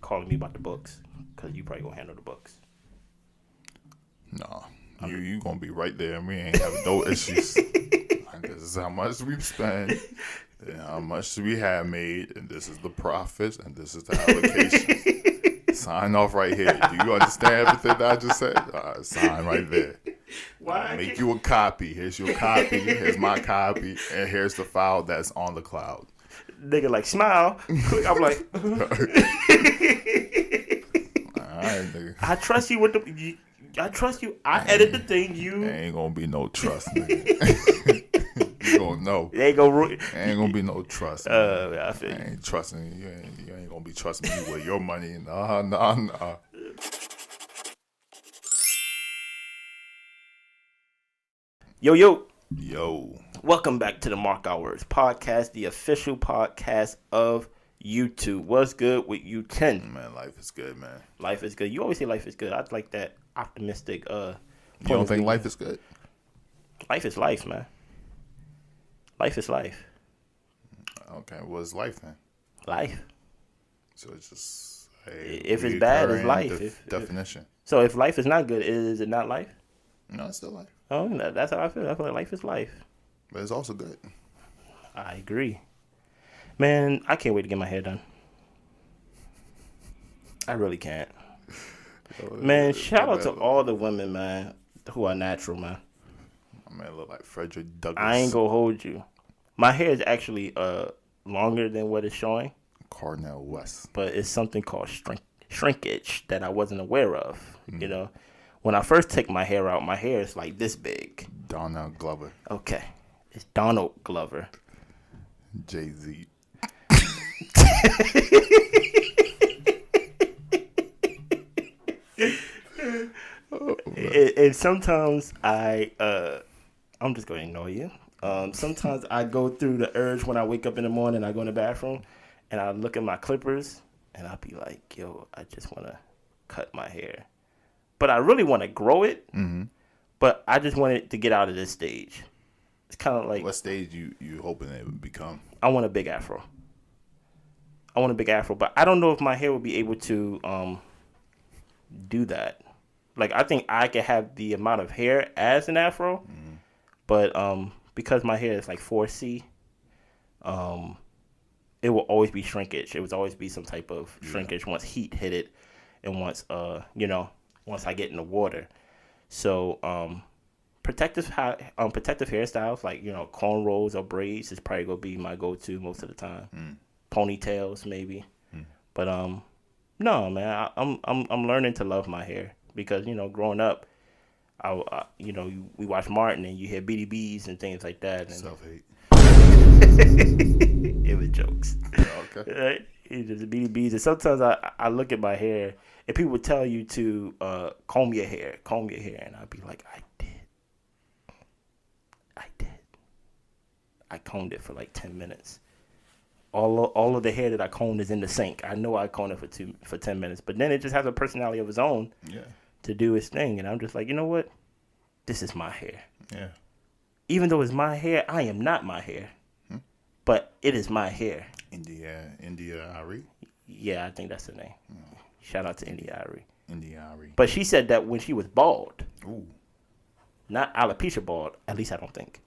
calling me about the books because you probably gonna handle the books. No, you gonna be right there, and we ain't have no issues. Like, this is how much we've spent, and how much we have made, and this is the profits, and this is the allocation. Sign off right here. Do you understand everything that I just said? Sign right there. Why? Make you a copy. Here's your copy. Here's my copy, and here's the file that's on the cloud. Nigga, like, smile. I'm like, All right, nigga. I trust you with the. I trust you. I edit the thing. You There ain't gonna be no trust, nigga. You gonna know. There ain't gonna. Ain't gonna be no trust. I feel I you. ain't trusting you. You ain't gonna be trusting me with your money. Nah. Yo. Welcome back to the Mark Our Words podcast, the official podcast of YouTube. What's good with you, 10? Man, life is good, man. Life is good. You always say life is good. I like that optimistic. You don't think life is good? Life is life, man. Life is life. Okay, what's life then? Life. So it's just if it's bad, it's life. Definition. So if life is not good, is it not life? No, it's still life. Oh, that's how I feel. I feel like life is life. But it's also good. I agree. Man, I can't wait to get my hair done. I really can't. Man, shout out to all the women, man, who are natural, man. My man look like Frederick Douglass. I ain't gonna hold you. My hair is actually longer than what it's showing. Cornell West. But it's something called shrinkage that I wasn't aware of. You know, when I first take my hair out, my hair is like this big. Donald Glover. Okay. It's Donald Glover. Jay-Z. And sometimes I'm just going to ignore you. Sometimes I go through the urge when I wake up in the morning, I go in the bathroom, and I look at my clippers, and I'll be like, yo, I just want to cut my hair. But I really want to grow it, but I just want it to get out of this stage. It's kind of like... What stage you hoping it would become? I want a big afro. But I don't know if my hair will be able to do that. Like, I think I could have the amount of hair as an afro, but because my hair is like 4C, it will always be shrinkage. It will always be some type of shrinkage once heat hit it, and once once I get in the water. So protective hairstyles like cornrows or braids is probably gonna be my go-to most of the time. Ponytails maybe, but no, man, I'm learning to love my hair because growing up, we watch Martin and you hear BDBs and things like that. And Self-hate. It was jokes. Okay. Right? It's just BDBs, and sometimes I look at my hair and people would tell you to comb your hair, and I'd be like, I did. I combed it for like 10 minutes. All of the hair that I combed is in the sink. I know I combed it for 10 minutes, but then it just has a personality of its own to do its thing. And I'm just like, you know what? This is my hair. Yeah. Even though it's my hair, I am not my hair. But it is my hair. India Ari? Yeah, I think that's the name. Shout out to India Ari. India Ari. But she said that when she was bald. Ooh. Not alopecia bald. At least I don't think.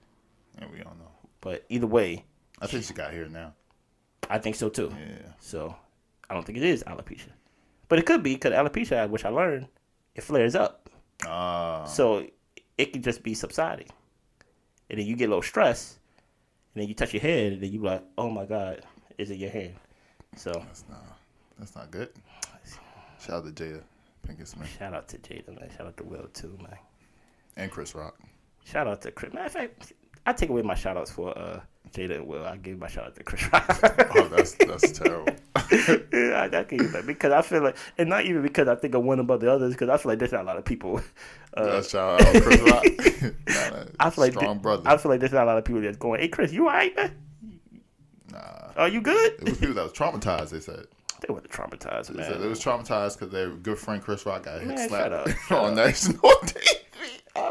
Yeah, we don't know. But either way. I think she got hair now. I think so too. Yeah. So I don't think it is alopecia. But it could be because alopecia, which I learned, it flares up. So it could just be subsiding. And then you get a little stress. And then you touch your head. And then you be like, oh my God, is it your hand? So That's not good. Shout out to Jada Pinkett Smith. Shout out to Jada, man. Shout out to Will too, man. And Chris Rock. Shout out to Chris. Matter of fact, I take away my shout outs for Jada and Will. I give my shout out to Chris Rock. Oh, that's terrible. Yeah, I can't get that because I feel like, and not even because I think of one above the others, because I feel like there's not a lot of people. Shout out to Chris Rock. I feel like strong brother. I feel like there's not a lot of people that's going, hey Chris, you alright, man? Nah. Are you good? It was people that was traumatized, they said. They were traumatized, man. They said they was traumatized because their good friend Chris Rock got hit slapped shut on up. national TV.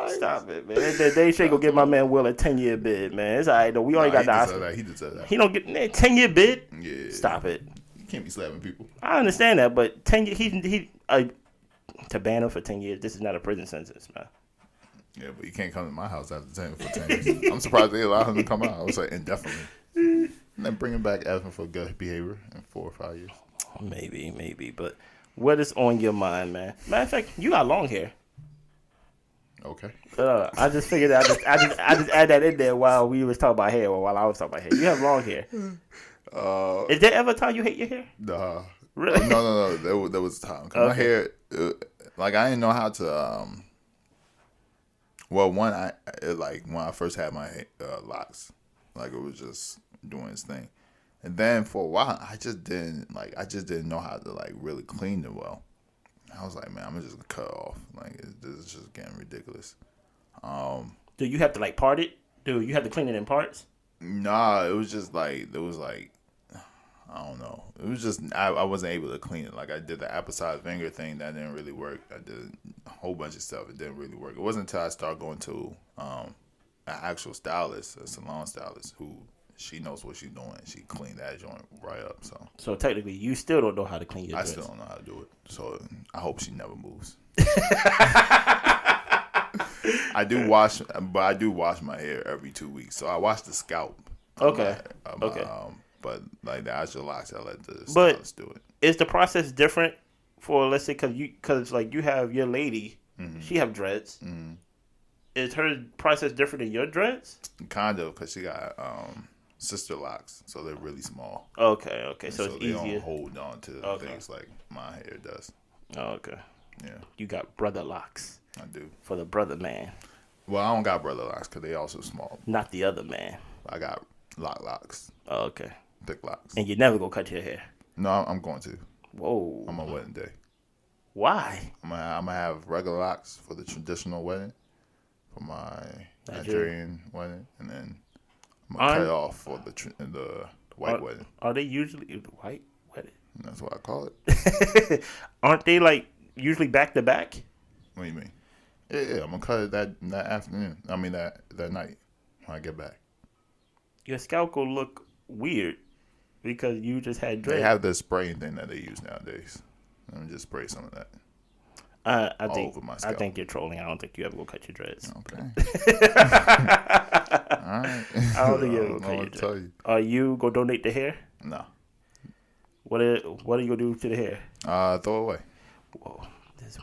Stop it, man. They should go give my man Will a 10-year bid, man. It's all right, though. We only got the Oscar. He deserved that. He don't get 10-year bid? Yeah. Stop it. can't be slapping people. I understand that, but 10 years, to ban him for 10 years, this is not a prison sentence, man. Yeah, but you can't come to my house after 10 years. I'm surprised they allow him to come out. I was like, indefinitely. And then bring him back Evan for good behavior in 4 or 5 years. Maybe. But what is on your mind, man? Matter of fact, you got long hair. Okay. I just figured I just add that in there while we was talking about hair, or while I was talking about hair. You have long hair. Is there ever a time you hate your hair? Nah. Really? No. There was a time. 'Cause my hair, like I didn't know how to. Well, when I first had my locks, like it was just doing its thing, and then for a while I just didn't know how to like really clean it well. I was like, man, I'm just gonna cut it off. Like this is just getting ridiculous. Do you have to like part it? Do you have to clean it in parts? Nah, it was just like I don't know. It was just I wasn't able to clean it. Like I did the apple cider vinegar thing, that didn't really work. I did a whole bunch of stuff. It didn't really work. It wasn't until I started going to an actual stylist, a salon stylist, who she knows what she's doing. She cleaned that joint right up. So technically, you still don't know how to clean your dress. I still don't know how to do it. So I hope she never moves. I do wash my hair every 2 weeks. So I wash the scalp. Okay. But like the actual locks, I let the stylist do it. Is the process different for, let's say, because like you have your lady, she have dreads. Mm-hmm. Is her process different than your dreads? Kind of, because she got sister locks, so they're really small. Okay. So it's they easier. Don't hold on to things like my hair does. Oh, okay. Yeah. You got brother locks. I do. For the brother man. Well, I don't got brother locks because they also small. Not the other man. I got locks. Oh, okay. Thick locks. And you never go cut your hair? No, I'm going to. Whoa. On my wedding day. Why? I'm gonna have regular locks for the traditional wedding, for my Nigerian wedding, and then I'm gonna cut it off for the white wedding. Are they usually white wedding? That's what I call it. Aren't they like usually back to back? What do you mean? Yeah. I'm gonna cut it that afternoon. I mean that night when I get back. Your scalp will look weird because you just had dreads. They have this spraying thing that they use nowadays. Let me just spray some of that. I think you're trolling. I don't think you ever go cut your dreads. Okay. All right. I don't think you ever go cut your dreads. Are you gonna donate the hair? No. What are you gonna do to the hair? Throw away. Whoa, there's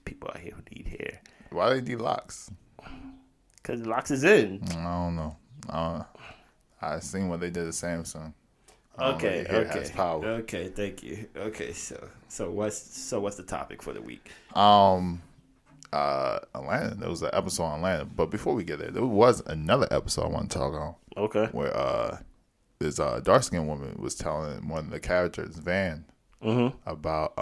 people out here who need hair. Why do they need locks? Because locks is in. I don't know. I seen what they did to Samsung. Okay. Has power. Okay, thank you. Okay, so what's the topic for the week? Atlanta. There was an episode on Atlanta, but before we get there was another episode I want to talk on. Okay. Where this dark skinned woman was telling one of the characters, Van, about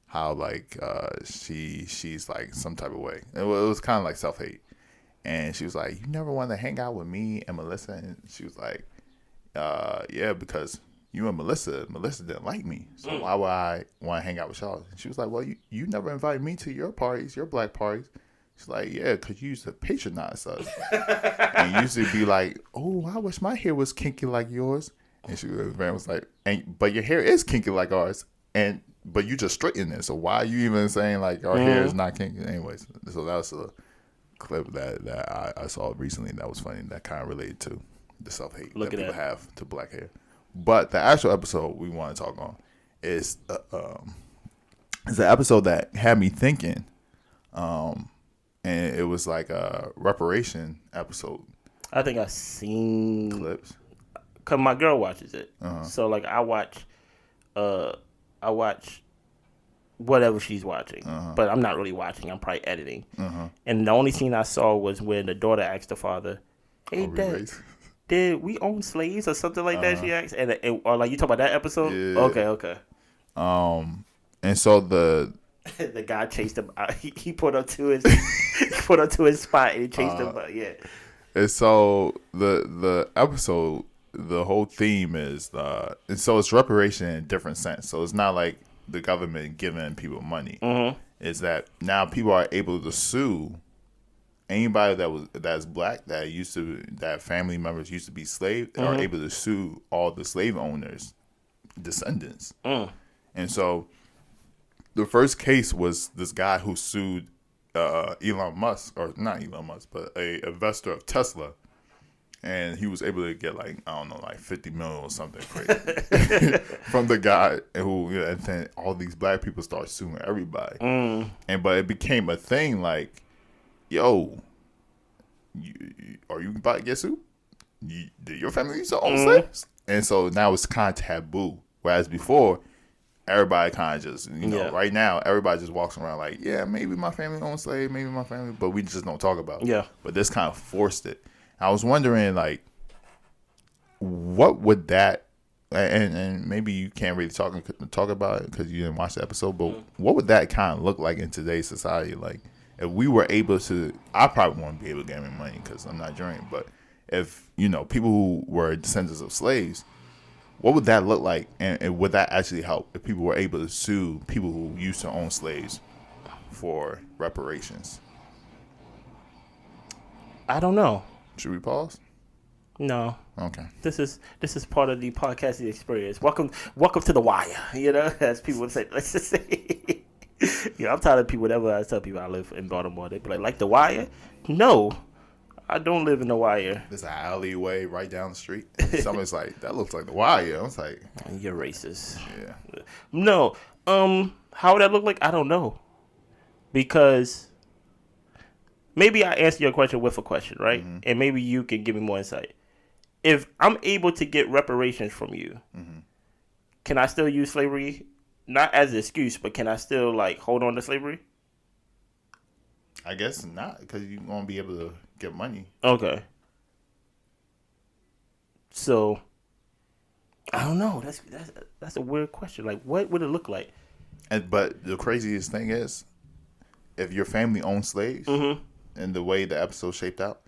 how like she's like some type of way. It was kind of like self-hate, and she was like, "You never wanted to hang out with me and Melissa," and she was like, "Yeah, because you and Melissa didn't like me, so why would I want to hang out with y'all?" And she was like, "Well, you never invited me to your parties, your black parties." She's like, "Yeah, because you used to patronize us. And you used to be like, oh, I wish my hair was kinky like yours." And Van was like, "But your hair is kinky like ours, but you just straighten it. So why are you even saying like our hair is not kinky?" Anyways, so that was a clip that I saw recently that was funny, that kind of related to the self-hate that people have to black hair. But the actual episode we want to talk on is an episode that had me thinking, and it was like a reparation episode. I think I've seen clips. Cause my girl watches it, so like I watch whatever she's watching, but I'm not really watching. I'm probably editing. And the only scene I saw was when the daughter asked the father, "Hey, Dad, did we own slaves or something like that?" She asked, or like you talk about that episode. Yeah. Okay. And so the guy chased him out. He put up to his spot and he chased him out. Yeah. And so the episode, the whole theme is and so it's reparation in a different sense. So it's not like the government giving people money. It's that now people are able to sue anybody that's black that family members used to be slaves, are able to sue all the slave owners descendants. And so the first case was this guy who sued Elon Musk, or not Elon Musk, but a investor of Tesla. And he was able to get like, I don't know, like 50 million or something crazy from the guy who, and then all these black people start suing everybody. But it became a thing like, yo, are you about to get sued? Did your family used to own slaves? And so now it's kind of taboo. Whereas before, everybody kind of just, right now, everybody just walks around like, yeah, maybe my family owns slaves, maybe my family, but we just don't talk about it. Yeah. But this kind of forced it. I was wondering, like, what would that, and maybe you can't really talk about it because you didn't watch the episode, but what would that kind of look like in today's society? Like, if we were able to, I probably wouldn't be able to get me money because I'm not Nigerian, but if, people who were descendants of slaves, what would that look like? And would that actually help if people were able to sue people who used to own slaves for reparations? I don't know. Should we pause? No. Okay. This is part of the podcasting experience. Welcome to the wire. As people would say. Let's just say. I'm tired of people. Whenever I tell people I live in Baltimore, they be like the wire? No, I don't live in the wire. There's an alleyway right down the street. Somebody's like, that looks like the wire. I was like, you're racist. Yeah. No. How would that look like? I don't know. Because maybe I answer your question with a question, right? Mm-hmm. And maybe you can give me more insight. If I'm able to get reparations from you, can I still use slavery? Not as an excuse, but can I still, hold on to slavery? I guess not, because you won't be able to get money. Okay. So, I don't know. That's a weird question. Like, what would it look like? But the craziest thing is, if your family owned slaves, and the way the episode shaped out,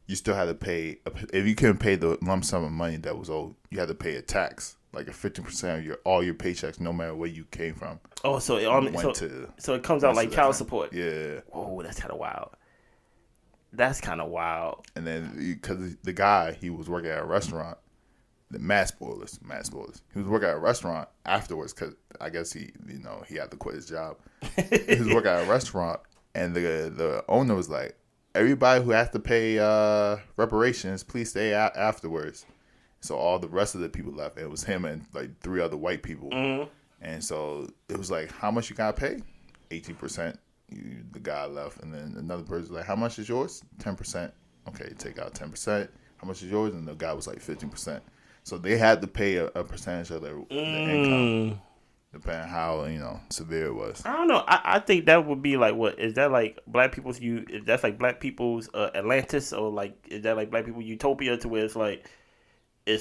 you still had to pay. If you couldn't pay the lump sum of money that was owed, you had to pay a tax, like a 50% of all your paychecks, no matter where you came from. Oh, so it comes out like child support. Yeah. Whoa, that's kind of wild. That's kind of wild. And then because the guy, he was working at a restaurant. The mass spoilers. He was working at a restaurant afterwards because I guess he had to quit his job. He was working at a restaurant, and the owner was like, everybody who has to pay reparations, please stay out afterwards. So all the rest of the people left. It was him and like 3 other white people. And so it was like, how much you gotta pay? 18%. The guy left, and then another person was like, how much is yours? 10%. Okay, take out 10%. How much is yours? And the guy was like 15%. So they had to pay a percentage of their income, depending on how severe it was. I don't know. I think that would be like, what is that like? Black people's that's like Black people's Atlantis, or like is that like Black people utopia, to where it's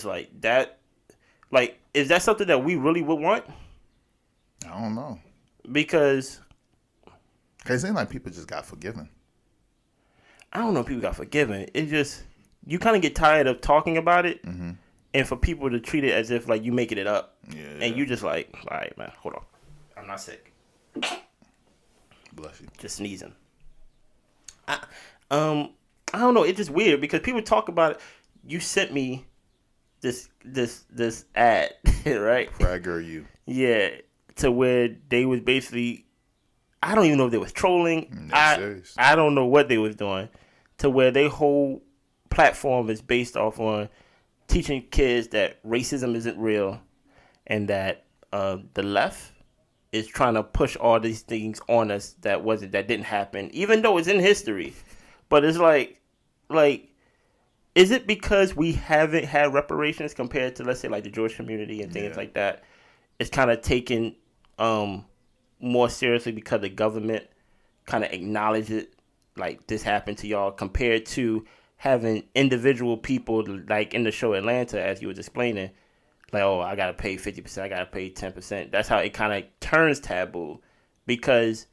like that? Like, is that something that we really would want? I don't know, because it seems like people just got forgiven. I don't know if people got forgiven. It just, you kind of get tired of talking about it. And for people to treat it as if like you making it up, and you just like, all right, man, hold on, I'm not sick. Bless you. Just sneezing. I don't know. It's just weird because people talk about it. You sent me this ad, right? Fragger you. Yeah, to where they was basically, I don't even know if they was trolling. I don't know what they was doing. To where their whole platform is based off on teaching kids that racism isn't real, and that the left is trying to push all these things on us that didn't happen, even though it's in history. But it's like, is it because we haven't had reparations compared to, let's say, like the Jewish community and things like that? It's kind of taken more seriously because the government kind of acknowledged it, like this happened to y'all, compared to having individual people, like in the show Atlanta, as you was explaining, like, oh, I got to pay 50%, I got to pay 10%. That's how it kind of turns taboo, because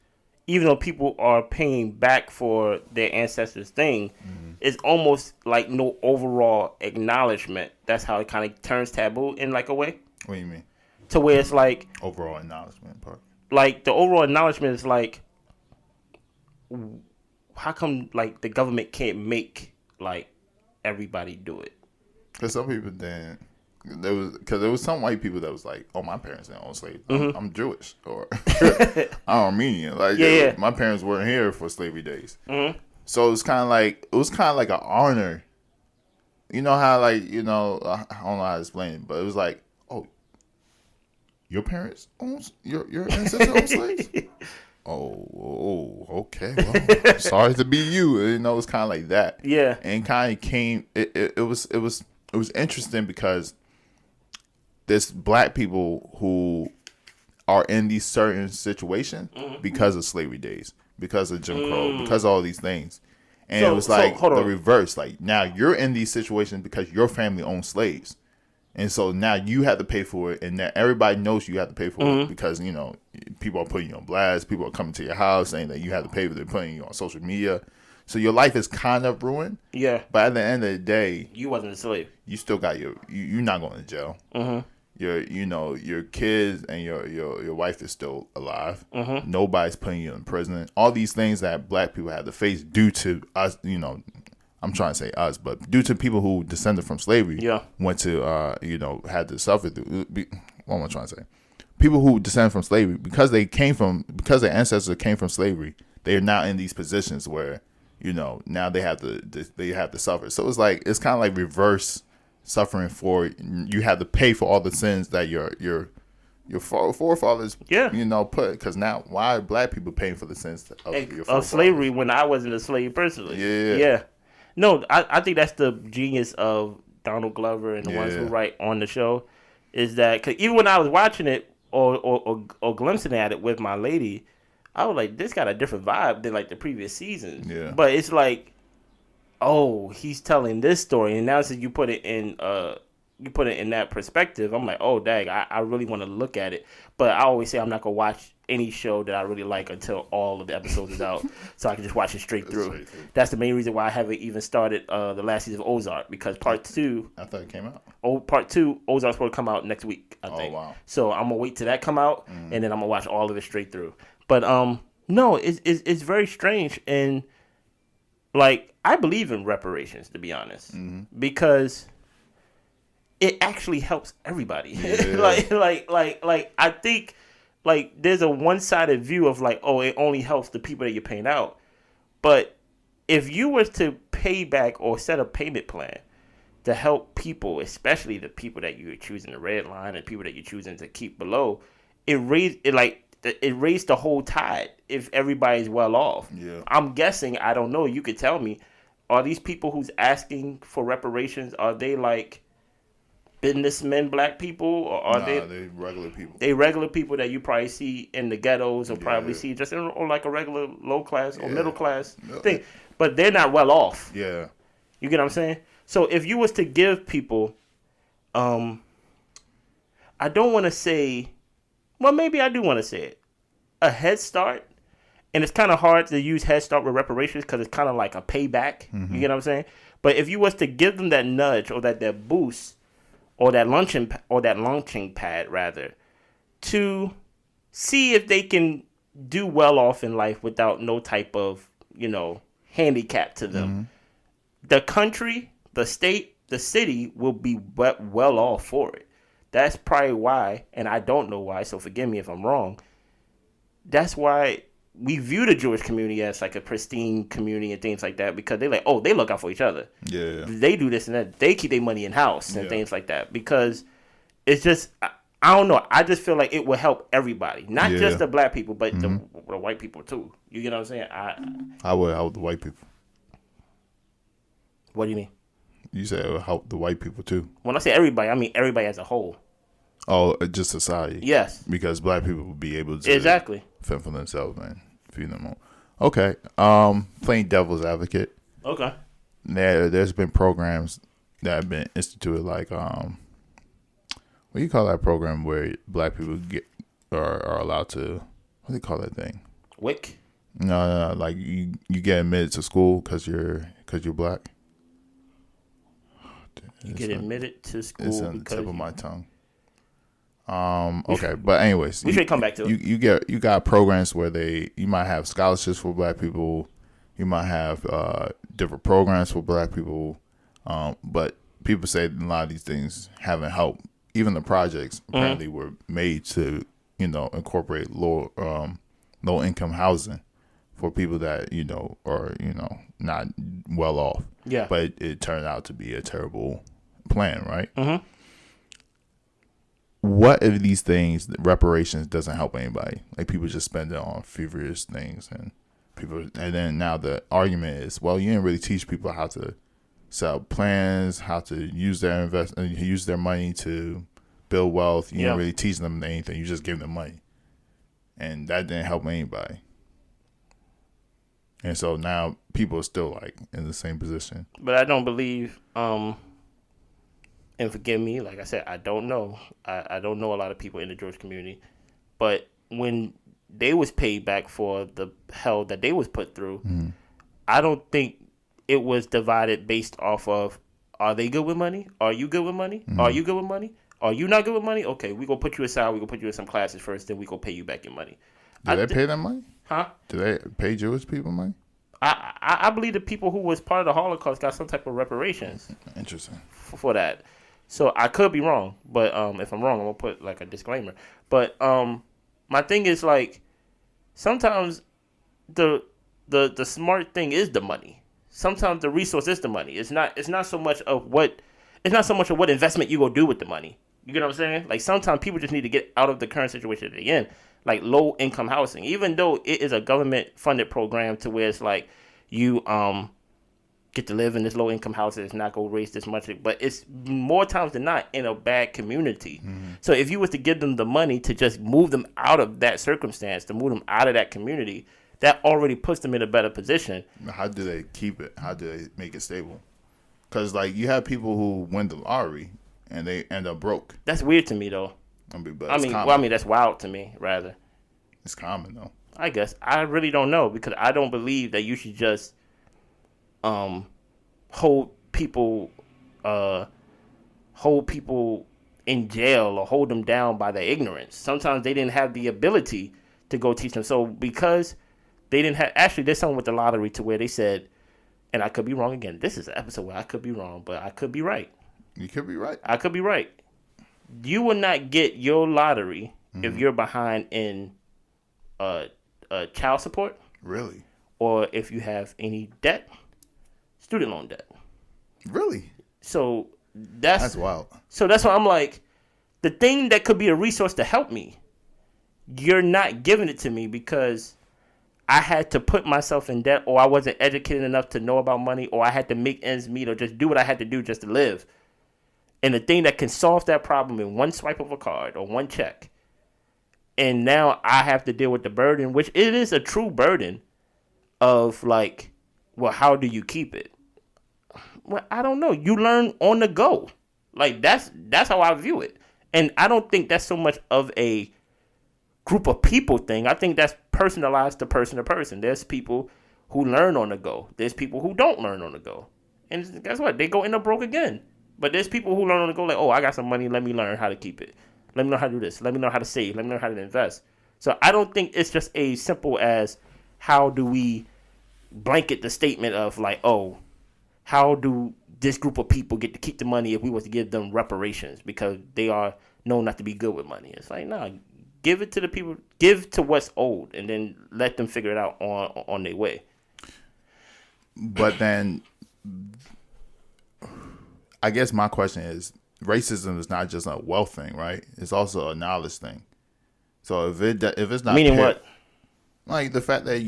even though people are paying back for their ancestors' thing, it's almost like no overall acknowledgement. That's how it kind of turns taboo in like a way. What do you mean? To where it's like... Overall acknowledgement part. Like, the overall acknowledgement is like, how come like the government can't make like everybody do it? Because some people didn't there was some white people that was like, oh, my parents didn't own slaves. I'm Jewish or I'm Armenian. Like, my parents weren't here for slavery days. So it was kind of like an honor. You know how, like, I don't know how to explain it, but it was like, oh, your parents own, your ancestors own slaves? Oh, okay. Well, sorry to be you. It's kind of like that. Yeah. And kind of came. It was interesting because there's black people who are in these certain situations because of slavery days, because of Jim Crow, because of all these things. And it was like the reverse. Like, now you're in these situations because your family owns slaves. And so now you have to pay for it. And now everybody knows you have to pay for it because, people are putting you on blast. People are coming to your house saying that you have to pay for it. They're putting you on social media. So your life is kind of ruined. Yeah. But at the end of the day, you wasn't a slave. You still got you're not going to jail. Your kids and your wife is still alive. Nobody's putting you in prison. All these things that black people have to face due to us, I'm trying to say us, but due to people who descended from slavery, went to had to suffer through. What am I trying to say? People who descend from slavery because their ancestors came from slavery, they are now in these positions where now they have to suffer. So it's kind of like reverse suffering for you have to pay for all the sins that your forefathers put, because now why are black people paying for the sins of your forefathers? Of slavery when I wasn't a slave personally. Yeah. No, I think that's the genius of Donald Glover and the ones who write on the show, is that cause even when I was watching it or glimpsing at it with my lady, I was like, this got a different vibe than like the previous seasons. Yeah. But it's like, oh, he's telling this story, and now since you put it in that perspective, I'm like, oh, dang, I really want to look at it. But I always say I'm not gonna watch any show that I really like until all of the episodes is out, so I can just watch it straight through. That's the main reason why I haven't even started the last season of Ozark, because part 2. I thought it came out. Part 2, Ozark's supposed to come out next week, I think. Oh, wow. So I'm gonna wait till that come out, and then I'm gonna watch all of it straight through. But no, it's very strange, and like I believe in reparations, to be honest, because it actually helps everybody. like I think like there's a one-sided view of like, oh, it only helps the people that you're paying out. But if you were to pay back or set a payment plan to help people, especially the people that you're choosing to redline and people that you're choosing to keep below, it raised the whole tide if everybody's well off. Yeah. I'm guessing, I don't know, you could tell me, are these people who's asking for reparations, are they like businessmen, black people, or are they regular people? They regular people that you probably see in the ghettos, or probably see just on like a regular low class or middle class thing, but they're not well off. Yeah, you get what I'm saying? So if you was to give people, I don't want to say, well, maybe I do want to say it, a head start, and it's kind of hard to use head start with reparations because it's kind of like a payback. You get what I'm saying? But if you was to give them that nudge or that boost, or that launching pad rather, to see if they can do well off in life without no type of, handicap to them. The country, the state, the city will be well off for it. That's probably why, and I don't know why, so forgive me if I'm wrong, that's why we view the Jewish community as like a pristine community and things like that, because they like, oh, they look out for each other. Yeah. They do this and that. They keep their money in house and things like that, because it's just, I don't know. I just feel like it will help everybody, not just the black people, but the white people too. You get what I'm saying? I would help the white people. What do you mean? You said it would help the white people too. When I say everybody, I mean everybody as a whole. Oh, just society. Yes. Because black people will be able to fend for themselves, man. Feed them all. Okay. Playing devil's advocate. Okay. There's been programs that have been instituted, like what do you call that program where black people are allowed to, what do you call that thing? WIC? No, like you get admitted to school because you're black. You get admitted to school. It's on the tip of my tongue. Okay, but anyways, we should come back to it. You got programs where you might have scholarships for black people, you might have different programs for black people, but people say a lot of these things haven't helped. Even the projects apparently were made to, incorporate low income housing for people that, are, not well off. Yeah. But it turned out to be a terrible plan, right? Mm-hmm. What if these things, reparations, doesn't help anybody? Like, people just spend it on frivolous things, and then now the argument is, well, you didn't really teach people how to set up plans, how to use their money to build wealth. You didn't really teach them anything. You just gave them money, and that didn't help anybody. And so now people are still like in the same position. But I don't believe, and forgive me, like I said, I don't know. I don't know a lot of people in the Georgia community. But when they was paid back for the hell that they was put through, I don't think it was divided based off of, are they good with money? Are you good with money? Are you good with money? Are you not good with money? Okay, we gonna put you aside. We gonna put you in some classes first, then we gonna pay you back your money. Do they pay them money? Huh? Do they pay Jewish people money? I believe the people who was part of the Holocaust got some type of reparations. Interesting. For that. So I could be wrong, but if I'm wrong, I'm gonna put like a disclaimer. But my thing is, like, sometimes the smart thing is the money. Sometimes the resource is the money. It's not so much of what investment you go do with the money. You get what I'm saying? Like, sometimes people just need to get out of the current situation they're in, like low income housing. Even though it is a government funded program to where it's like you get to live in this low income house, it's not gonna raise this much, but it's more times than not in a bad community. So if you was to give them the money to just move them out of that circumstance, to move them out of that community, that already puts them in a better position. How do they keep it? How do they make it stable? Because, like, you have people who win the lottery and they end up broke. That's weird to me, though. I mean, that's wild to me, rather. It's common, though. I guess. I really don't know, because I don't believe that you should just hold people in jail or hold them down by their ignorance. Sometimes they didn't have the ability to go teach them. So because they didn't have, actually, there's something with the lottery to where they said, and I could be wrong again. This is an episode where I could be wrong, but I could be right. You could be right. I could be right. You will not get your lottery if you're behind in child support. Really? Or if you have any debt, student loan debt. Really? So that's wild. So that's why I'm like, the thing that could be a resource to help me, you're not giving it to me because I had to put myself in debt, or I wasn't educated enough to know about money, or I had to make ends meet, or just do what I had to do just to live. And the thing that can solve that problem in one swipe of a card or one check, and now I have to deal with the burden, which it is a true burden of, like, well, how do you keep it? Well, I don't know. You learn on the go. Like, that's how I view it. And I don't think that's so much of a group of people thing. I think that's personalized to person to person. There's people who learn on the go. There's people who don't learn on the go. And guess what? They go end up broke again. But there's people who learn on the go, like, oh, I got some money. Let me learn how to keep it. Let me learn how to do this. Let me learn how to save. Let me learn how to invest. So I don't think it's just as simple as how do we blanket the statement of, like, oh, how do this group of people get to keep the money if we was to give them reparations because they are known not to be good with money. It's like, nah, give it to the people, give to what's old, and then let them figure it out on their way. But then, I guess my question is, racism is not just a wealth thing, right? It's also a knowledge thing. So if it's not, meaning what? Like the fact that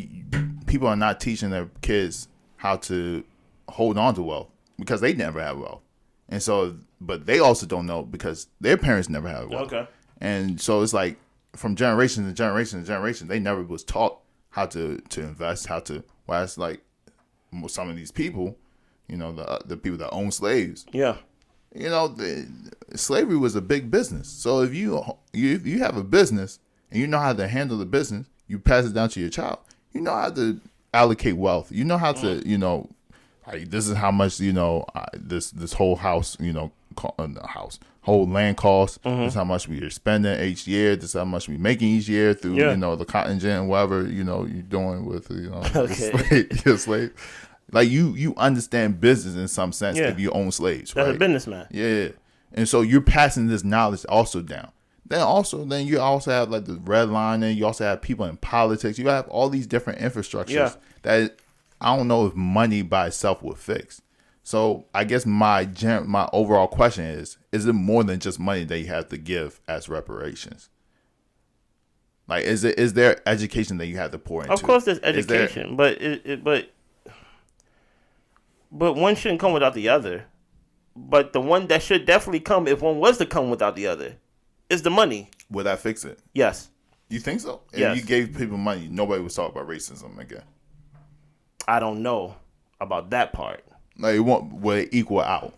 people are not teaching their kids how to hold on to wealth because they never have wealth, and so, but they also don't know because their parents never had wealth. Okay. And so it's like from generation to generation to generation, they never was taught how to invest, how to. Well, it's like some of these people, you know, the people that own slaves. Yeah. You know, slavery was a big business. So if you have a business and you know how to handle the business, you pass it down to your child. You know how to allocate wealth. You know how to, you know, like, this is how much, you know, this whole house, you know, whole land costs. This is how much we are spending each year. This is how much we making each year through, you know, the cotton gin and whatever, you know, you're doing with, you know, your slave. Like you understand business in some sense Yeah. if you own slaves, That's right? a businessman. Yeah. And so you're passing this knowledge also down. Then you also have like the redlining. You also have people in politics. You have all these different infrastructures that I don't know if money by itself would fix. So I guess my overall question is it more than just money that you have to give as reparations? Like, is there education that you have to pour into? Of course, there's education, but one shouldn't come without the other. But the one that should definitely come, if one was to come without the other, is the money. Would that fix it? Yes. You think so? Yes. If you gave people money, nobody would talk about racism again. I don't know about that part. Like, would it equal out?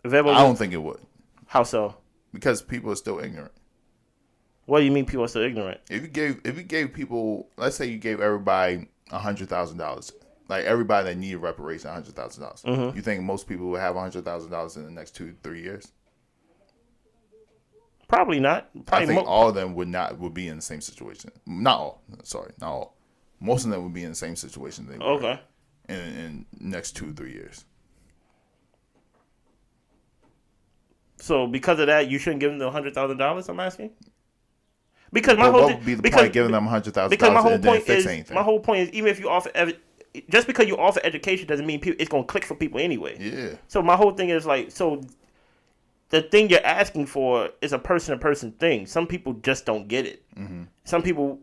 I don't think it would. How so? Because people are still ignorant. What do you mean people are still ignorant? If you gave people, let's say you gave everybody $100,000, like everybody that needed reparations, $100,000. Mm-hmm. You think most people would have $100,000 in the next 2-3 years? Probably not. I think all of them would be in the same situation. Not all. Sorry, not all. Most of them would be in the same situation they were in next 2-3 years. So because of that, you shouldn't give them the $100,000. I'm asking. Because what would be the point of giving them $100,000? Because my whole point is anything? My whole point is even if you offer just because you offer education doesn't mean it's gonna click for people anyway. Yeah. So my whole thing is like the thing you're asking for is a person-to-person thing. Some people just don't get it. Mm-hmm. Some people.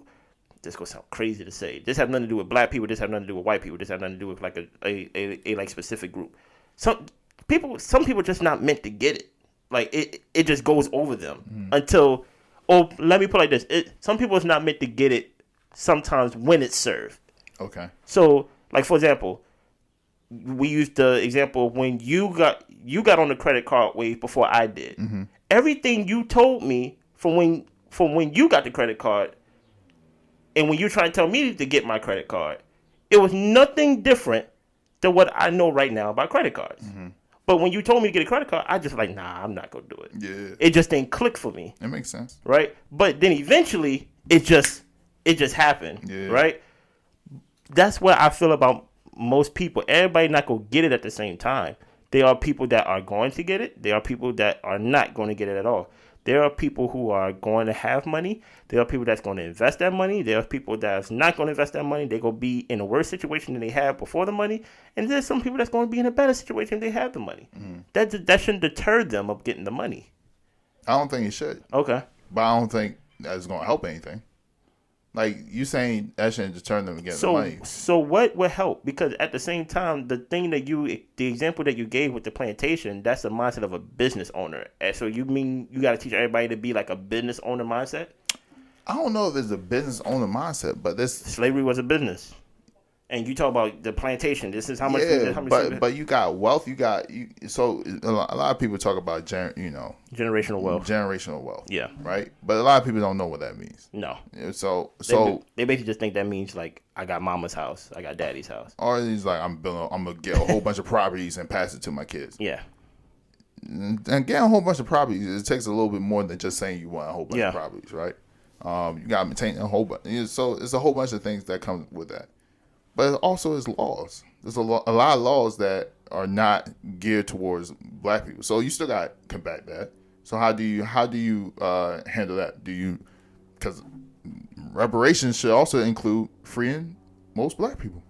This gonna sound crazy to say. This has nothing to do with black people. This has nothing to do with white people. This has nothing to do with like a like specific group. Some people just not meant to get it. Like it just goes over them until. Or let me put it like this: some people is not meant to get it. Sometimes when it's served. Okay. So, like for example, we used the example of when you got on the credit card wave before I did. Mm-hmm. Everything you told me from when you got the credit card. And when you're trying to tell me to get my credit card, it was nothing different than what I know right now about credit cards. Mm-hmm. But when you told me to get a credit card, I just like, nah, I'm not going to do it. Yeah. It just didn't click for me. It makes sense. Right? But then eventually, it just happened. Yeah. Right? That's what I feel about most people. Everybody not going to get it at the same time. There are people that are going to get it. There are people that are not going to get it at all. There are people who are going to have money. There are people that's going to invest that money. There are people that's not going to invest that money. They're going to be in a worse situation than they had before the money. And there's some people that's going to be in a better situation if they have the money. Mm-hmm. That shouldn't deter them of getting the money. I don't think it should. Okay. But I don't think that's going to help anything. Like, you saying that shouldn't deter them to get the money. So what would help? Because at the same time, the example that you gave with the plantation, that's the mindset of a business owner. And so you mean you got to teach everybody to be like a business owner mindset? I don't know if it's a business owner mindset, but slavery was a business. And you talk about the plantation. This is how much. Yeah, but you got wealth. So a lot of people talk about generational wealth. Generational wealth. Yeah. Right. But a lot of people don't know what that means. No. So they basically just think that means like I got mama's house, I got daddy's house, or he's like I'm gonna get a whole bunch of properties and pass it to my kids. Yeah. And getting a whole bunch of properties, it takes a little bit more than just saying you want a whole bunch of properties, right? You got to maintain a whole bunch. So it's a whole bunch of things that come with that. But it also is laws. There's a lot of laws that are not geared towards black people. So you still got to combat that. So how do you handle that? Because reparations should also include freeing most black people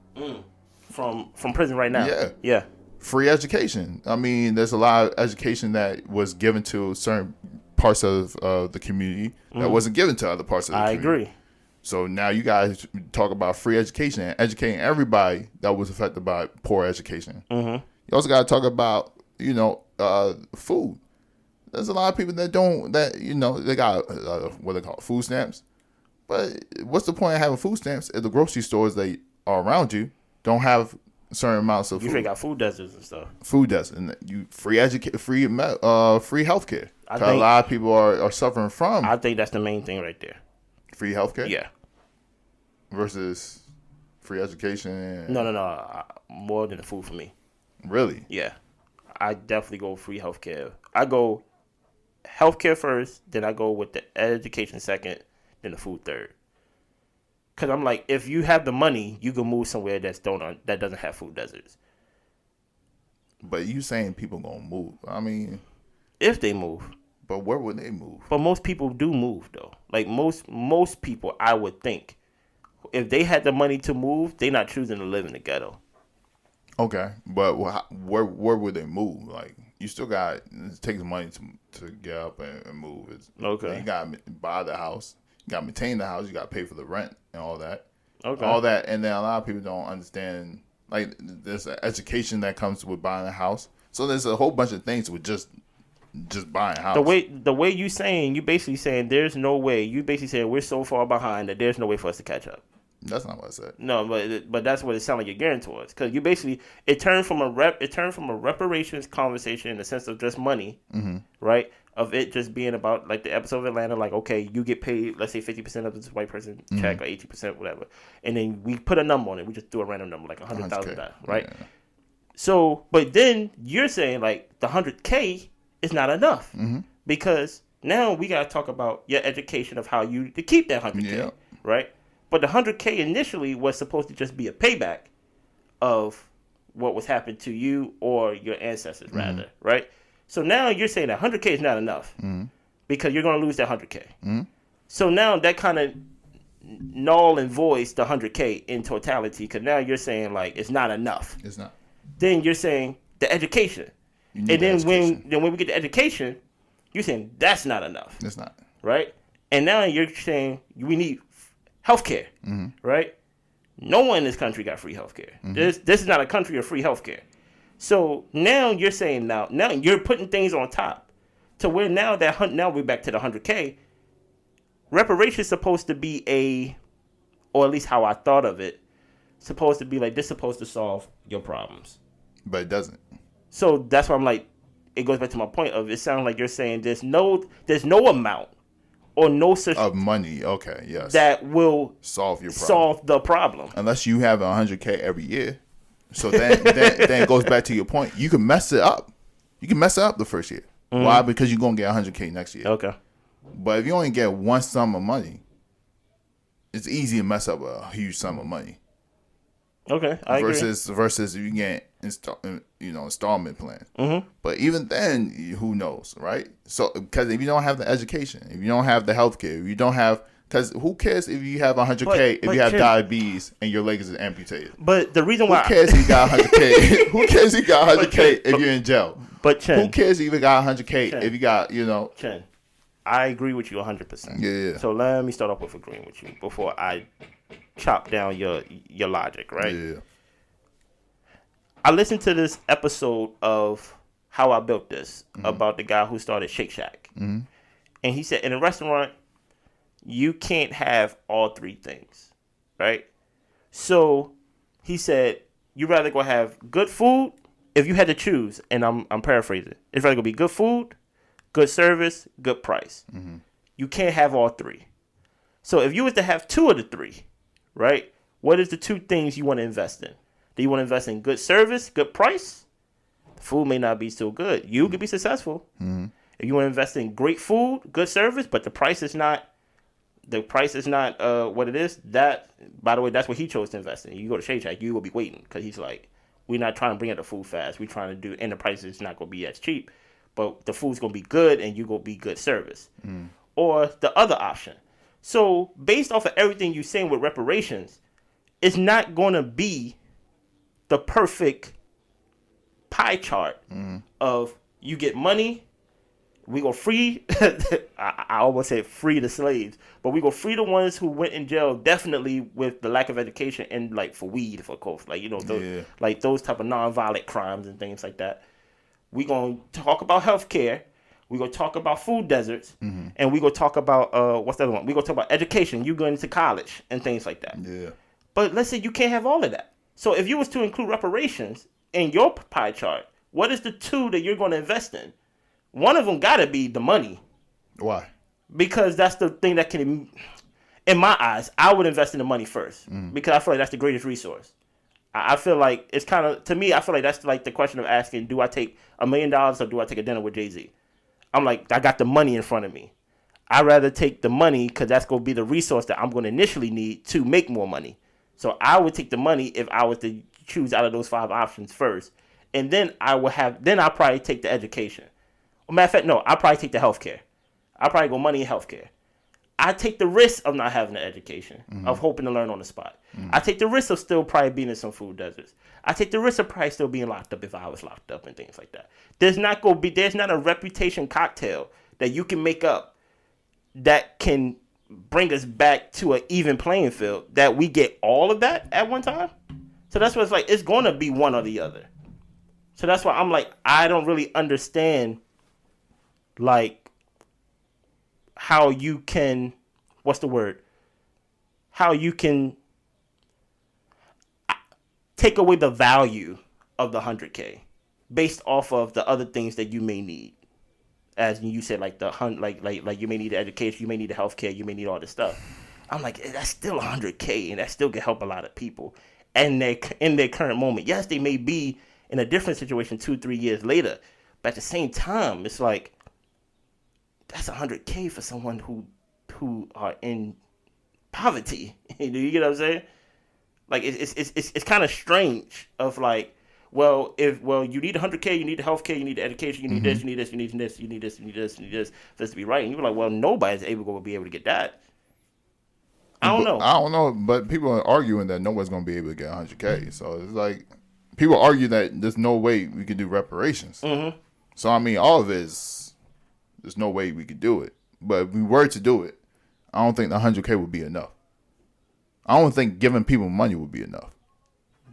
from prison right now. Yeah. Free education. I mean, there's a lot of education that was given to certain parts of the community that wasn't given to other parts of the community. I agree. So now you guys talk about free education and educating everybody that was affected by poor education. Mm-hmm. You also got to talk about, food. There's a lot of people that they got what they call food stamps. But what's the point of having food stamps if the grocery stores that are around you don't have certain amounts of food? You got food deserts and stuff. Food deserts. And free healthcare. A lot of people are suffering from. I think that's the main thing right there. Free healthcare? Yeah. Versus free education? No. More than the food for me. Really? Yeah. I definitely go free healthcare. I go healthcare first, then I go with the education second, then the food third. Because I'm like, if you have the money, you can move somewhere that doesn't have food deserts. But you saying people gonna move? I mean, if they move. But where would they move? But most people do move though. Like most people, I would think, if they had the money to move, they're not choosing to live in the ghetto. Okay, but where would they move? Like you still got it takes money to get up and move. Okay, you got to buy the house, you got to maintain the house, you got to pay for the rent and all that. Okay, all that, and then a lot of people don't understand. Like there's an education that comes with buying a house. So there's a whole bunch of things with just buying a house. The way you basically saying there's no way. You basically saying we're so far behind that there's no way for us to catch up. That's not what I said. No, but that's what it sounds like you're gearing towards. Because you basically it turned from a reparations conversation in the sense of just money, right? Of it just being about like the episode of Atlanta, like okay, you get paid, let's say 50% of this white person check or 80%, whatever, and then we put a number on it. We just threw a random number like $100,000, right? Yeah. So, but then you're saying like the $100K is not enough because now we got to talk about your education of how you to keep that $100K, right? But the $100K initially was supposed to just be a payback of what was happened to you or your ancestors, rather, right? So now you're saying that $100K is not enough because you're going to lose that $100K. So now that kind of null and voids the $100K in totality because now you're saying like it's not enough. It's not. Then you're saying the education. And then when we get the education, you're saying that's not enough. It's not. Right? And now you're saying we need healthcare, right? No one in this country got free healthcare. This is not a country of free healthcare. So now you're saying now you're putting things on top to where now we're back to the $100K. Reparations supposed to be or at least how I thought of it, supposed to be like this supposed to solve your problems. But it doesn't. So that's why I'm like, it goes back to my point of it sounds like you're saying there's no amount or no such of money, okay, yes, that will solve the problem. Unless you have $100K every year. So then it goes back to your point. You can mess it up. You can mess it up the first year. Why? Because you're gonna get $100K next year. Okay. But if you only get one sum of money, it's easy to mess up a huge sum of money. Okay, I agree. Versus if you get installment plan. But even then, who knows, right? So because if you don't have the education, if you don't have the healthcare, if you don't have, because who cares if you have $100K if you have diabetes and your leg is amputated? But the reason why who cares if you got $100K? Who cares if you got $100K if you're in jail? But Chen, who cares if you got $100K if you got Chen, I agree with you 100%. Yeah. So let me start off with agreeing with you before I chop down your logic, right? Yeah. I listened to this episode of How I Built This about the guy who started Shake Shack. And he said in a restaurant, you can't have all three things, right? So he said, you'd rather go have good food if you had to choose, and I'm paraphrasing. It's rather going to be good food, good service, good price. You can't have all three. So if you was to have two of the three, right? What is the two things you want to invest in? Do you want to invest in good service, good price? The food may not be so good. You could be successful. If you want to invest in great food, good service, but the price is not what it is. That, by the way, that's what he chose to invest in. You go to Shake Shack, you will be waiting because he's like, we're not trying to bring out the food fast. We're trying to do, and the price is not going to be as cheap, but the food's going to be good and you're going to be good service. Or the other option. So based off of everything you're saying with reparations, it's not going to be the perfect pie chart of you get money, we go free. I almost said free the slaves, but we go free the ones who went in jail, definitely with the lack of education and like for weed, for course, like those type of nonviolent crimes and things like that. We gonna talk about healthcare. We gonna talk about food deserts, and we gonna talk about what's the other one? We gonna talk about education. You going into college and things like that. Yeah. But let's say you can't have all of that. So if you was to include reparations in your pie chart, what is the two that you're going to invest in? One of them got to be the money. Why? Because that's the thing that can, in my eyes, I would invest in the money first because I feel like that's the greatest resource. I feel like it's kind of, to me, I feel like that's like the question of asking, do I take $1 million or do I take a dinner with Jay-Z? I'm like, I got the money in front of me. I'd rather take the money because that's going to be the resource that I'm going to initially need to make more money. So I would take the money if I was to choose out of those 5 options first. And then I'll probably take the education. Well, matter of fact, no, I'll probably take the healthcare. I'll probably go money in healthcare. I take the risk of not having an education, of hoping to learn on the spot. I take the risk of still probably being in some food deserts. I take the risk of probably still being locked up if I was locked up and things like that. There's not a reputation cocktail that you can make up that can bring us back to an even playing field that we get all of that at one time. So that's what it's like. It's going to be one or the other. So that's why I'm like, I don't really understand, like, how you can, how you can take away the value of the 100K based off of the other things that you may need. As you said, like like you may need education, you may need the healthcare, you may need all this stuff. I'm like, that's still 100K, and that still can help a lot of people. And in their current moment, yes, they may be in a different situation 2-3 years later, but at the same time, it's like that's 100K for someone who are in poverty. Do you get what I'm saying? Like it's kind of strange. Of like, well, you need 100K, you need the healthcare, you need the education, you need this, you need this, you need this, you need this, you need this, you need this for this to be right. And you're like, well, nobody's able to be able to get that. I don't know, but people are arguing that nobody's going to be able to get 100K. So it's like people argue that there's no way we could do reparations. Mm-hmm. So I mean, all of it is there's no way we could do it. But if we were to do it, I don't think the 100K would be enough. I don't think giving people money would be enough.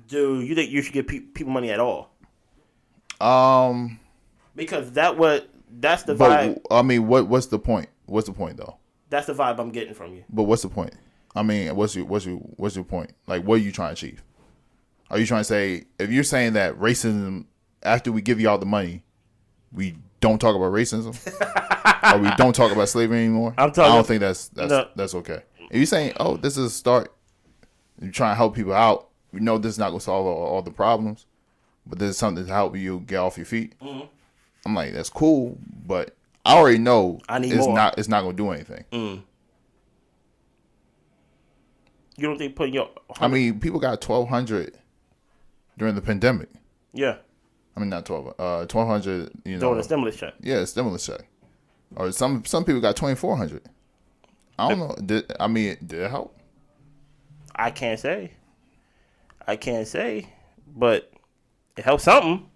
Do you think you should give people money at all? Because that's the vibe. I mean, what's the point? What's the point though? That's the vibe I'm getting from you. But what's the point? I mean, what's your point? Like, what are you trying to achieve? Are you trying to say, if you're saying that racism, after we give you all the money, we don't talk about racism, or we don't talk about slavery anymore? I don't think that's okay. If you're saying, oh, this is a start, you're trying to help people out. We know this is not going to solve all the problems, but this is something to help you get off your feet. Mm-hmm. I'm like, that's cool, but I already know it's not going to do anything. Mm. You don't think putting your... I mean, people got $1,200 during the pandemic. Yeah. I mean, not 1,200. You know, during a stimulus check. Yeah, a stimulus check. Or some people got $2,400. I don't know. Did it help? I can't say, but it helps something.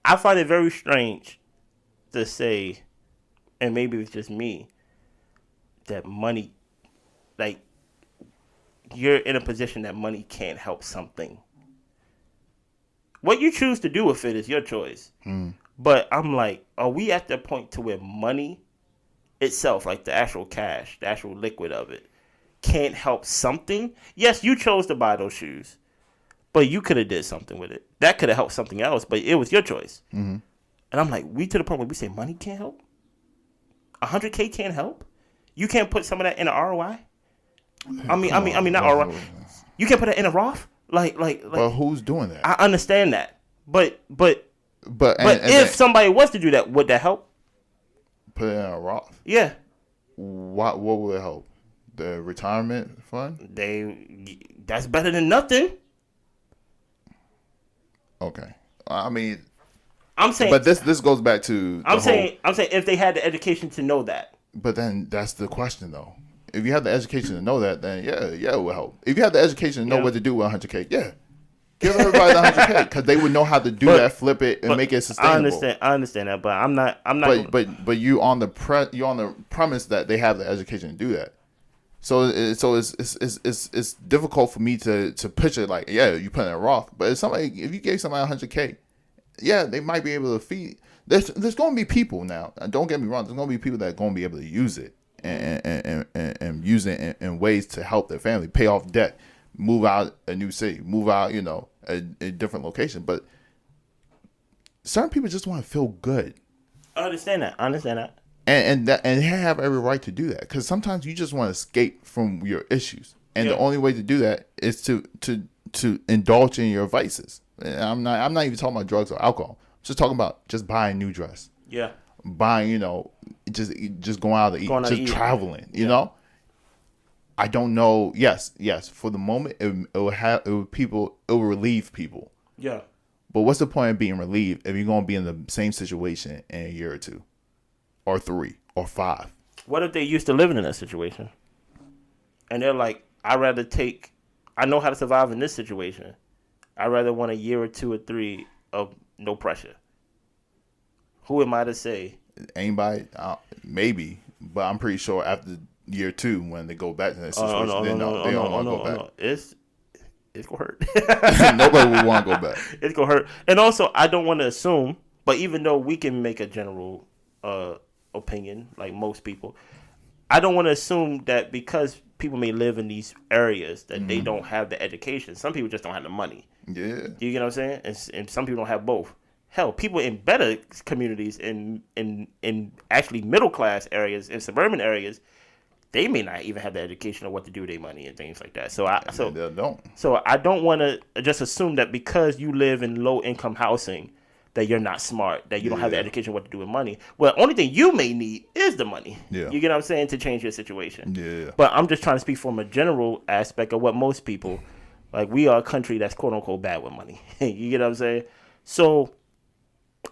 I find it very strange to say, and maybe it's just me, that money, like, you're in a position that money can't help something. What you choose to do with it is your choice. Mm. But I'm like, are we at the point to where money itself, like the actual cash, the actual liquid of it, can't help something? Yes, you chose to buy those shoes, but you could have did something with it. That could have helped something else, but it was your choice. Mm-hmm. And I'm like, we to the point where we say money can't help? 100K can't help? You can't put some of that in an ROI? I mean, not ROI. You can't put it in a Roth? Like. But who's doing that? I understand that, but if somebody was to do that, would that help? Put it in a Roth? Yeah. What will it help? The retirement fund? That's better than nothing. Okay. I mean, I'm saying, but this goes back to I'm saying if they had the education to know that. But then that's the question though. If you have the education to know that, then yeah, it will help. If you have the education to know what to do with 100K, yeah, give everybody the 100K because they would know how to do that, flip it, and make it sustainable. I understand that, but I'm not. But you on the premise that they have the education to do that. So it's difficult for me to picture like, yeah, you put in a Roth, but if you gave somebody 100K, yeah, they might be able to feed. There's going to be people now. Don't get me wrong. There's going to be people that are going to be able to use it and use it in ways to help their family, pay off debt, move out a new city, move out, a different location. But certain people just want to feel good. I understand that. And have every right to do that because sometimes you just want to escape from your issues, and the only way to do that is to indulge in your vices. And I'm not even talking about drugs or alcohol. I'm just talking about just buying a new dress. Yeah. buying, just going out to eat, Going out to just eat. traveling, you know. I don't know. Yes. For the moment, it will relieve people. Yeah. But what's the point of being relieved if you're gonna be in the same situation in a year or 2, or 3, or 5? What if they used to living in that situation, and they're like, I know how to survive in this situation. I'd rather want a year or 2 or 3 of no pressure. Who am I to say? Anybody? Maybe, but I'm pretty sure after year 2, when they go back to that situation, they don't want to go back. No. It's gonna hurt. Nobody would want to go back. It's gonna hurt. And also, I don't want to assume, but even though we can make a general opinion, like most people, I don't want to assume that because people may live in these areas that they don't have the education. Some people just don't have the money. Yeah. You get what I'm saying? And some people don't have both. Hell, people in better communities, in actually middle class areas, in suburban areas, they may not even have the education of what to do with their money and things like that. So I don't want to just assume that because you live in low income housing that you're not smart, that you don't have the education of what to do with money. Well, the only thing you may need is the money. Yeah. You get what I'm saying? To change your situation. Yeah. But I'm just trying to speak from a general aspect of what most people, like, we are a country that's quote unquote bad with money. You get what I'm saying? So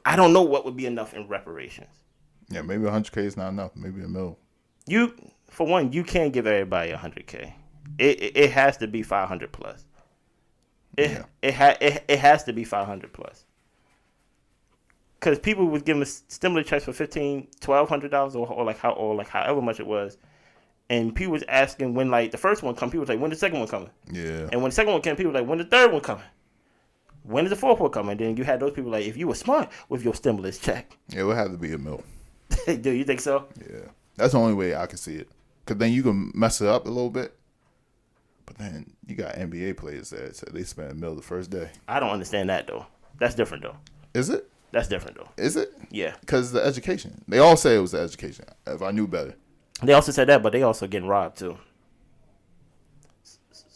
I don't know what would be enough in reparations. Yeah, maybe 100K is not enough. Maybe $1 million. For one, you can't give everybody 100K. It has to be 500 plus. It has to be 500 plus. Because people was giving stimulus checks for $1,200 or however much it was, and people was asking when, like, the first one come. People was like, when the second one coming? Yeah. And when the second one came, people was like, when the third one coming? When is the fourth one coming? And then you had those people like, if you were smart with your stimulus check, it would have to be $1 million. Do you think so? Yeah, that's the only way I can see it. Because then you can mess it up a little bit. But then you got NBA players that say they spend $1 million the first day. I don't understand that though. That's different though. Is it? That's different though. Is it? Yeah. Because the education. They all say it was the education. If I knew better. They also said that, but they also getting robbed too.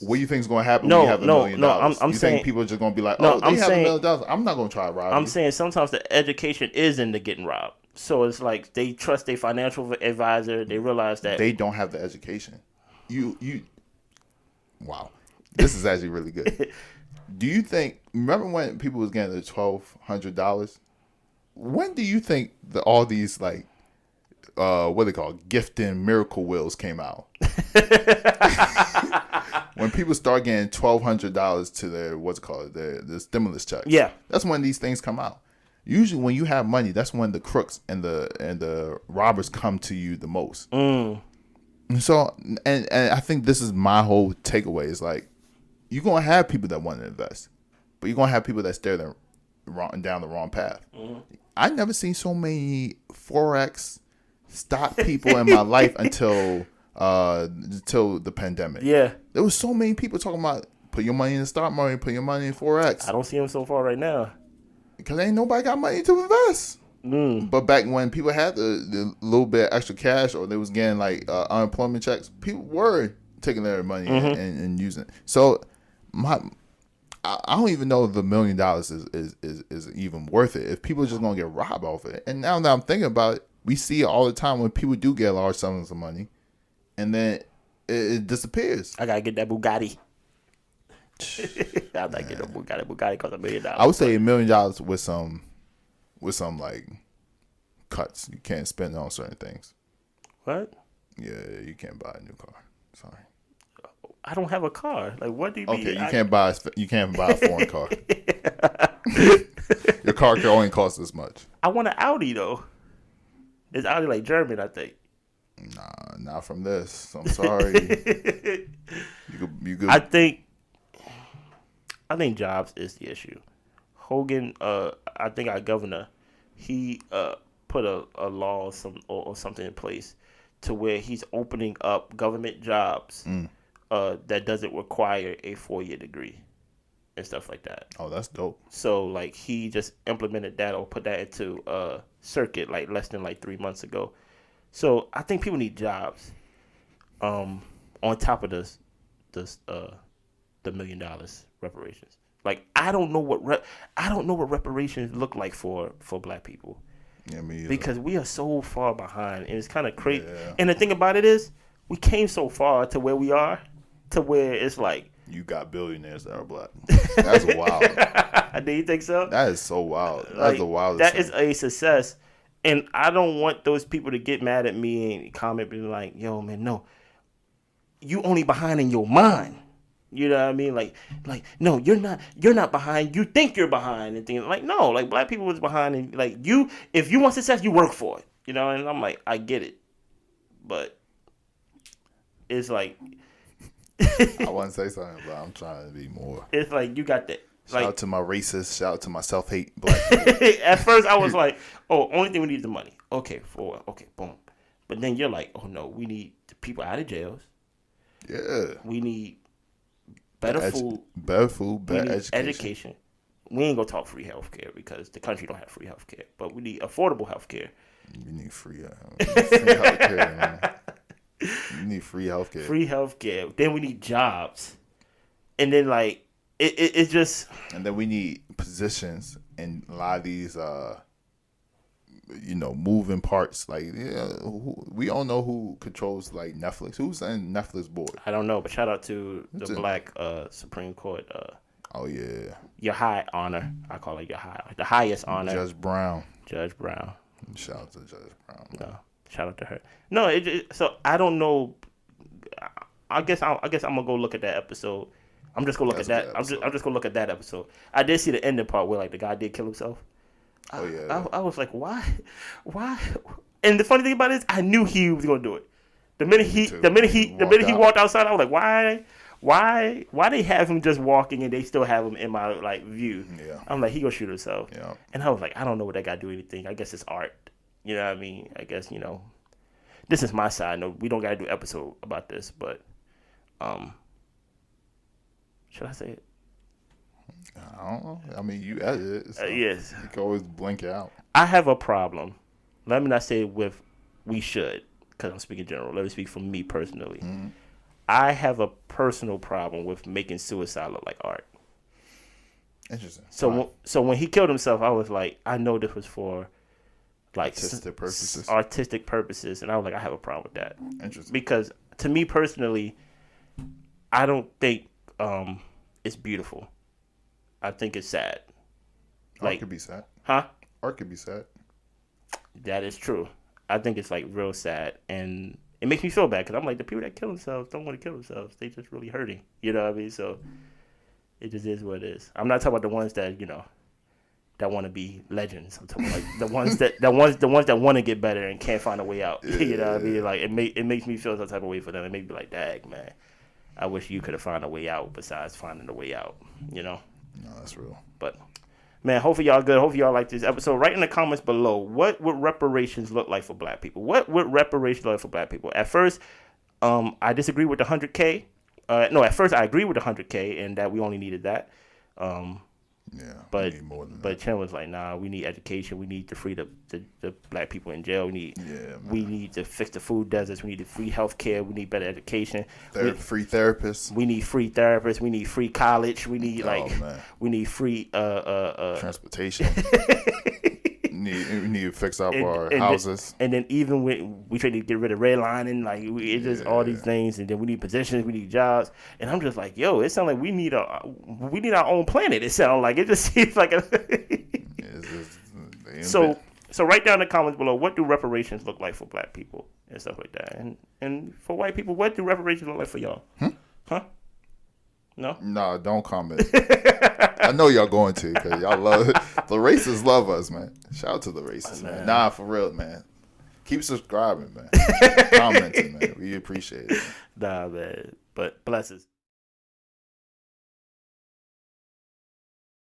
What do you think is going to happen when you have $1 million? No, I'm you saying think people are just going to be like, no, they have $1 million. I'm not going to try to rob you. I'm saying sometimes the education is into getting robbed. So it's like they trust their financial advisor. They realize that they don't have the education. Wow. This is actually really good. Do you think, remember when people was getting the $1,200? When do you think that all these, like, what they call gifting miracle wheels came out? When people start getting $1,200 to their, the stimulus checks. Yeah. That's when these things come out. Usually when you have money, that's when the crooks and the robbers come to you the most. So, and I think this is my whole takeaway is like, you're going to have people that want to invest, but you're going to have people that stare them down the wrong path. I never seen so many Forex stock people in my life until the pandemic. Yeah. There was so many people talking about put your money in the stock market, put your money in Forex. I don't see them so far right now. Because ain't nobody got money to invest. But back when people had the little bit extra cash or they was getting like unemployment checks, people were taking their money and using it. So I don't even know if $1 million is even worth it. If people are just gonna get robbed off it. And now that I'm thinking about it, we see it all the time when people do get large sums of money, and then it disappears. I gotta get that Bugatti. I'm not getting a Bugatti. Bugatti costs $1 million. I would say $1 million with some like cuts. You can't spend it on certain things. What? Yeah, you can't buy a new car. Sorry. I don't have a car. Like, what do you mean? Okay, you can't buy a foreign car. Your car can only cost this much. I want an Audi though. It's Audi like German, I think. Nah, not from this. I'm sorry. you could. I think jobs is the issue. Hogan, I think our governor, he put a law or something in place to where he's opening up government jobs that doesn't require a 4-year degree and stuff like that. Oh, that's dope. So like he just implemented that or put that into circuit like less than like 3 months ago. So I think people need jobs. On top of the $1 million reparations. Like I don't know what reparations look like for black people. Yeah, me either. Because we are so far behind, and it's kind of crazy. Yeah. And the thing about it is, we came so far to where we are, to where it's like you got billionaires that are black. That's wild. Do you think so? That is so wild. That's Like, the wildest. That thing. is a success, and I don't want those people to get mad at me and comment being like, "Yo, man, no, you only behind in your mind." You know what I mean? Like, no, you're not behind. You think you're behind and things like, no, like black people was behind and like you, if you want success, you work for it. You know, and I'm like, I get it, but it's like, I want to say something, but I'm trying to be more. it's like you got that. Shout Like, out to my racist. Shout out to my self-hate black people. at first I was like, oh, only thing we need is the money. Okay, boom. But then you're like, oh no, we need the people out of jails. Yeah. We need better food. Better food, We better need education. We ain't gonna talk free healthcare because the country don't have free healthcare. But we need affordable healthcare. We need free healthcare, man. You need free healthcare. Free healthcare. Then we need jobs. And then like it's just. And then we need positions in a lot of these moving parts. Like, we don't know who controls like Netflix. Who's in Netflix board? I don't know, but shout out to the black Supreme Court. Oh yeah, your high honor. I call it the highest honor. Judge Brown. Shout out to Judge Brown. No, shout out to her. No, so I don't know. I guess I'm gonna go look at that episode. I'm just gonna look at that. I'm just gonna look at that episode. I did see the ending part where like the guy did kill himself. Oh yeah. I was like, why? And the funny thing about it is, I knew he was gonna do it. The minute he walked outside, I was like, why they have him just walking and they still have him in my like view? Yeah. I'm like, he gonna shoot himself. Yeah. And I was like, I don't know what that guy do anything. I guess it's art. You know what I mean? I guess this is my side. No, we don't gotta do an episode about this, but should I say it? I don't know. I mean, you edit it. So yes. You can always blink it out. I have a problem. Let me not say with we should, because I'm speaking general. Let me speak for me personally. Mm-hmm. I have a personal problem with making suicide look like art. Interesting. So when he killed himself, I was like, I know this was for like artistic purposes, and I was like, I have a problem with that. Interesting. Because to me personally, I don't think it's beautiful. I think it's sad. Art could be sad. Huh? Art could be sad. That is true. I think it's like real sad, and it makes me feel bad because I'm like, the people that kill themselves don't want to kill themselves. They just really hurting. You know what I mean? So it just is what it is. I'm not talking about the ones that that want to be legends. I'm talking like the ones that want to get better and can't find a way out. Yeah. You know what I mean? Like it makes me feel some type of way for them. It makes me like, dang man, I wish you could have found a way out besides finding a way out. No, that's real. But man, hopefully y'all good. Hopefully y'all like this episode. Write in the comments below, what would reparations look like for black people? What would reparations look like for black people? At first, I disagree with the 100K. At first I agree with the 100K and that we only needed that. But we need more than that. Chen was like, nah, we need education. We need to free the black people in jail. We need to fix the food deserts. We need free health care. We need better education. Free therapists. We need free therapists. We need free college. We need we need free transportation. we need to fix up our houses. And then even when we try to get rid of redlining, like it's just all these things. And then we need positions. We need jobs. And I'm just like, yo, it sounds like we need our own planet. It sounds like it just seems like So write down in the comments below, what do reparations look like for black people and stuff like that, and for white people, what do reparations look like for y'all? Huh? No? Nah, don't comment. I know y'all going to because y'all love it. The racists love us, man. Shout out to the racists, man. Nah, for real, man. Keep subscribing, man. Commenting, man. We appreciate it. Nah, man. But blessings.